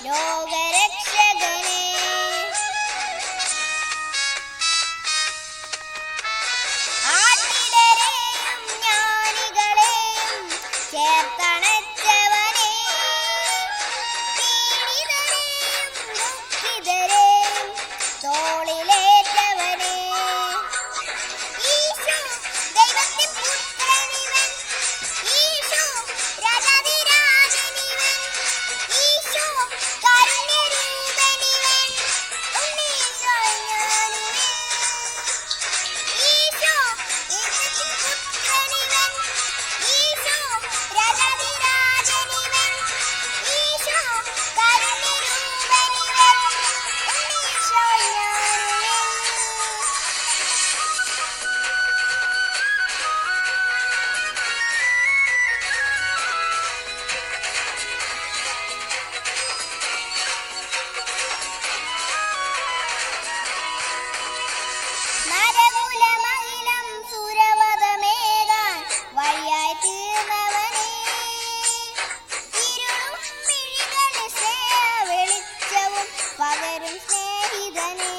ലോകരക്ഷകനെ. ആട്ടിടരെയും ജ്ഞാനികളെയും ചേർത്തണച്ചവനെ, പീഡിതരെയും ദുഃഖിതരെയും തോളിലേറ്റവനെ. ഈശോ ദൈവത്തിൻ പുത്രനിവൻ, ഈശോ രാജാധിരാജനിവൻ, ഈശോ കാരുണ്യരൂപനിവൻ, ഉണ്ണീശോ ഞാനിവൻ. ഈശോ ദൈവത്തിൻ പുത്രനിവൻ, ഈശോ രാജാധിരാജനിവൻ, ഈശോ കാരുണ്യരൂപനിവൻ, ഉണ്ണീശോ ഞാനിവൻ. നരകുലമഹിലം സുരവധമേകാൻ വഴിയായി തീർന്നവനേ, ഇരുളും മിഴികളിൽ സ്നേഹ വെളിച്ചവും പകരും സ്നേഹിതനേ.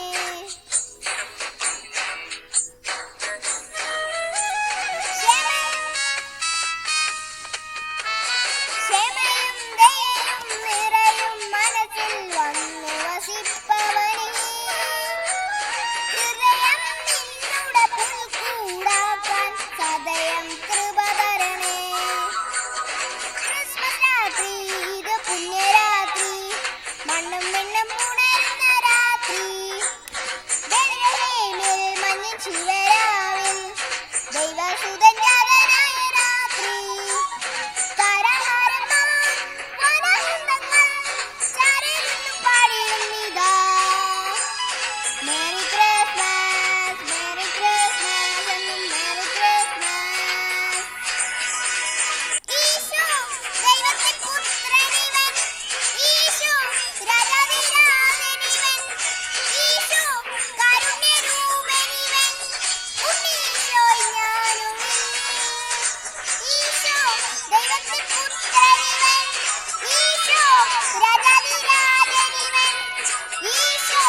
ക്ഷമയും ദയയും നിറയും മനസ്സിൽ വന്നു വസിപ്പവനേ, ഹൃദയം നിന്നുടെ പുൽക്കൂടാക്കാൻ സദയം കൃപ തരണേ. ക്രിസ്മസ് രാത്രി ഇത് പുണ്യരാത്രി, മണ്ണും വിണ്ണും ഉണരുന്ന രാത്രി. ബെത്ലഹേമിൽ മഞ്ഞിൻ ശിവരാവിൽ ദൈവസുതൻ ജാതനായ രാത്രി. താരഹാരമായി വനവൃന്ദങ്ങൾ ചാരി നിന്നും പാടിടുന്നിതാ. മേരി ക്രിസ്മസ്, മേരി ക്രിസ്മസ് എന്നും മേരി ക്രിസ്മസ്. ഈശോ ദൈവത്തിൻ പുത്രനിവൻ, ഈശോ രാജാധിരാജനിവൻ, ഈശോ കാരുണ്യരൂപനിവൻ, ഉണ്ണീശോ ഞാനുവൻ. ഈശോ ദൈവത്തിൻ പുത്രനിവൻ, ഈശോ രാജാധിരാജനിവൻ, ഈശോ